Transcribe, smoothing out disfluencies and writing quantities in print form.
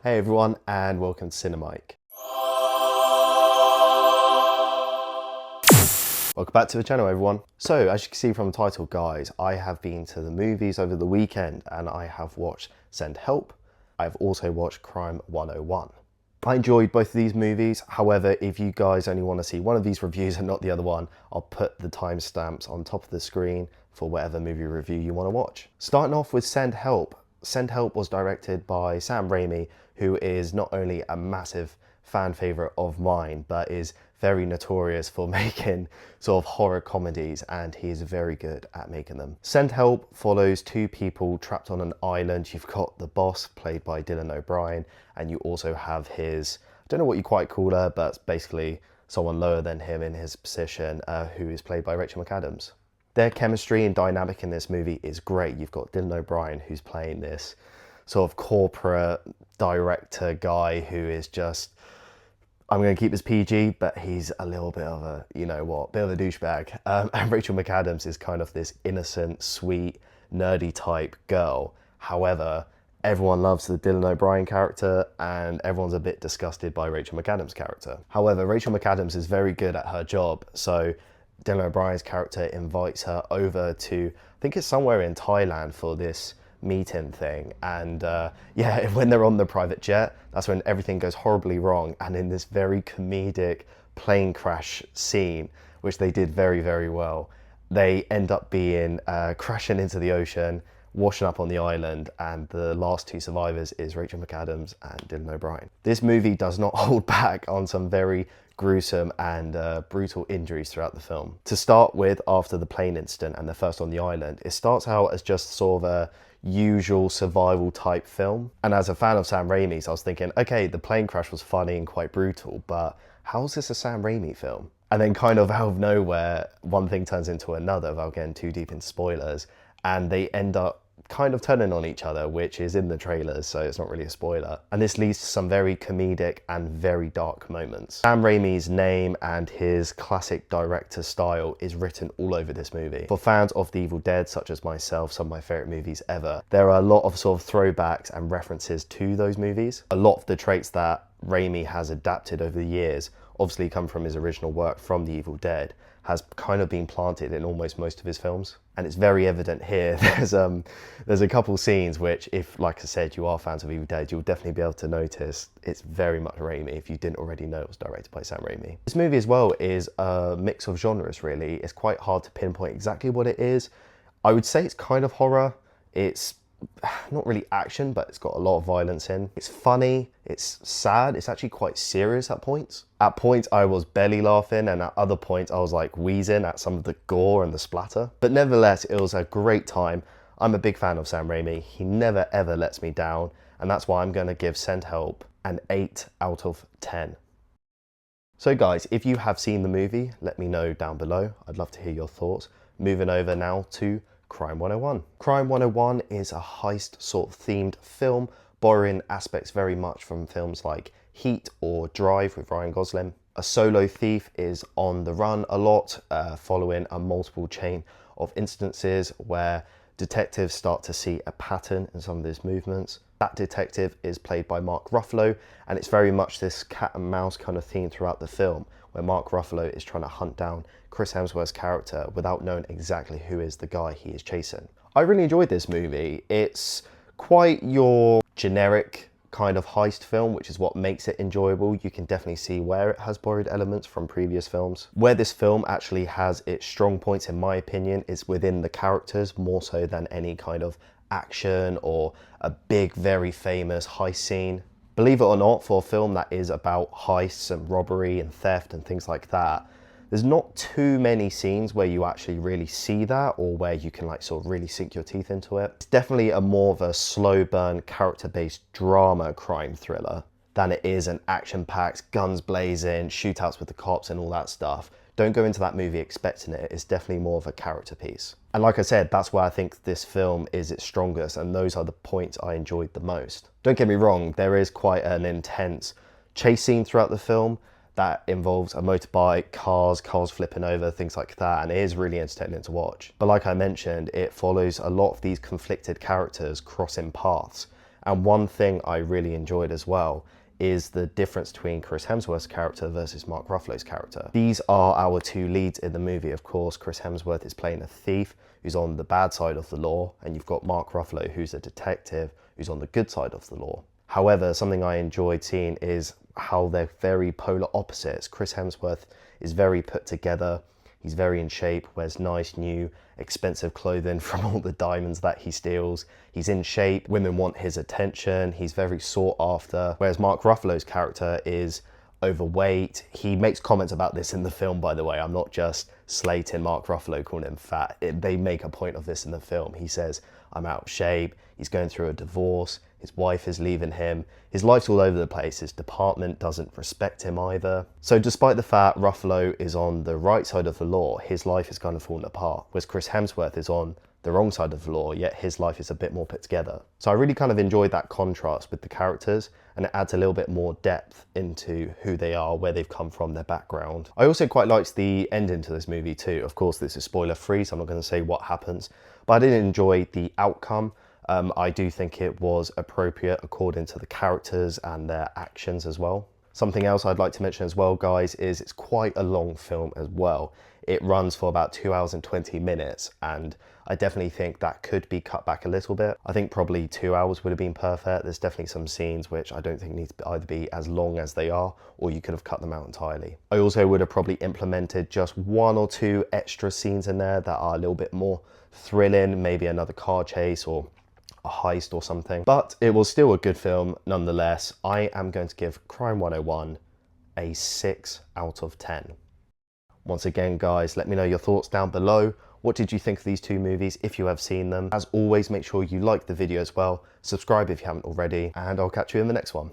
Hey everyone, and welcome to CineMike. Welcome back to the channel, everyone. So, as you can see from the title, guys, I have been to the movies over the weekend and I have watched Send Help. I've also watched Crime 101. I enjoyed both of these movies. However, if you guys only want to see one of these reviews and not the other one, I'll put the timestamps on top of the screen for whatever movie review you want to watch. Starting off with Send Help. Send Help was directed by Sam Raimi, who is not only a massive fan favourite of mine, but is very notorious for making sort of horror comedies, and he is very good at making them. Send Help follows two people trapped on an island. You've got the boss, played by Dylan O'Brien, and you also have his, I don't know what you quite call her, but basically someone lower than him in his position, who is played by Rachel McAdams. Their chemistry and dynamic in this movie is great. You've got Dylan O'Brien, who's playing this sort of corporate director guy who is just, I'm going to keep this PG, but he's a little bit of a, you know what, bit of a douchebag. And Rachel McAdams is kind of this innocent, sweet, nerdy type girl. However, everyone loves the Dylan O'Brien character and everyone's a bit disgusted by Rachel McAdams' character. However, Rachel McAdams is very good at her job. So Dylan O'Brien's character invites her over to, I think it's somewhere in Thailand for this meeting thing, and yeah, when they're on the private jet, that's when everything goes horribly wrong, and in this very comedic plane crash scene, which they did very, very well, they end up being crashing into the ocean, washing up on the island, and the last two survivors is Rachel McAdams and Dylan O'Brien. This movie does not hold back on some very gruesome and brutal injuries throughout the film. To start with, after the plane incident and they're first on the island, it starts out as just sort of a usual survival type film. And as a fan of Sam Raimi's, I was thinking, okay, the plane crash was funny and quite brutal, but how is this a Sam Raimi film? And then kind of out of nowhere, one thing turns into another without getting too deep into spoilers, and they end up kind of turning on each other, which is in the trailers, so it's not really a spoiler. And this leads to some very comedic and very dark moments. Sam Raimi's name and his classic director style is written all over this movie. For fans of The Evil Dead, such as myself, some of my favourite movies ever, there are a lot of sort of throwbacks and references to those movies. A lot of the traits that Raimi has adapted over the years obviously come from his original work from The Evil Dead, has kind of been planted in almost most of his films. And it's very evident here. There's a couple scenes which, if, like I said, you are fans of Evil Dead, you'll definitely be able to notice it's very much Raimi if you didn't already know it was directed by Sam Raimi. This movie as well is a mix of genres, really. It's quite hard to pinpoint exactly what it is. I would say it's kind of horror. It's not really action, but it's got a lot of violence in. It's funny, it's sad, it's actually quite serious at points. At points I was belly laughing, and at other points I was like wheezing at some of the gore and the splatter. But nevertheless, it was a great time. I'm a big fan of Sam Raimi. He never ever lets me down, and that's why I'm going to give Send Help an 8 out of 10. So guys, if you have seen the movie, let me know down below. I'd love to hear your thoughts. Moving over now to Crime 101. Crime 101 is a heist sort of themed film, borrowing aspects very much from films like Heat or Drive with Ryan Gosling. A solo thief is on the run a lot, following a multiple chain of instances where detectives start to see a pattern in some of his movements. That detective is played by Mark Ruffalo, and it's very much this cat and mouse kind of theme throughout the film, where Mark Ruffalo is trying to hunt down Chris Hemsworth's character without knowing exactly who is the guy he is chasing. I really enjoyed this movie. It's quite your generic kind of heist film, which is what makes it enjoyable. You can definitely see where it has borrowed elements from previous films. Where this film actually has its strong points, in my opinion, is within the characters more so than any kind of action or a big, very famous heist scene. Believe it or not, for a film that is about heists and robbery and theft and things like that, there's not too many scenes where you actually really see that, or where you can like sort of really sink your teeth into it. It's definitely a more of a slow burn, character-based drama crime thriller than it is an action-packed, guns blazing, shootouts with the cops and all that stuff. Don't go into that movie expecting it. It's definitely more of a character piece. And like I said, that's where I think this film is its strongest, and those are the points I enjoyed the most. Don't get me wrong, there is quite an intense chase scene throughout the film that involves a motorbike, cars flipping over, things like that, and it is really entertaining to watch. But like I mentioned, it follows a lot of these conflicted characters crossing paths, And one thing I really enjoyed as well is the difference between Chris Hemsworth's character versus Mark Ruffalo's character. These are our two leads in the movie. Of course, Chris Hemsworth is playing a thief who's on the bad side of the law, and you've got Mark Ruffalo who's a detective who's on the good side of the law. However, something I enjoyed seeing is how they're very polar opposites. Chris Hemsworth is very put together. He's very in shape, wears nice, new, expensive clothing from all the diamonds that he steals. He's in shape, women want his attention, he's very sought after. Whereas Mark Ruffalo's character is overweight. He makes comments about this in the film, by the way. I'm not just slating Mark Ruffalo, calling him fat. They make a point of this in the film. He says, I'm out of shape, he's going through a divorce, his wife is leaving him, his life's all over the place, his department doesn't respect him either. So despite the fact Ruffalo is on the right side of the law, his life is kind of falling apart, whereas Chris Hemsworth is on the wrong side of the law, yet his life is a bit more put together. So I really kind of enjoyed that contrast with the characters, and it adds a little bit more depth into who they are, where they've come from, their background. I also quite liked the ending to this movie too. Of course, this is spoiler free, so I'm not going to say what happens, but I did enjoy the outcome. I do think it was appropriate according to the characters and their actions as well. Something else I'd like to mention as well, guys, is it's quite a long film as well. It runs for about 2 hours and 20 minutes, and I definitely think that could be cut back a little bit. I think probably 2 hours would have been perfect. There's definitely some scenes which I don't think need to either be as long as they are, or you could have cut them out entirely. I also would have probably implemented just 1 or 2 extra scenes in there that are a little bit more thrilling, maybe another car chase or a heist or something. But it was still a good film nonetheless. I am going to give Crime 101 a 6 out of 10. Once again, guys, let me know your thoughts down below. What did you think of these two movies if you have seen them? As always, make sure you like the video as well. Subscribe if you haven't already, and I'll catch you in the next one.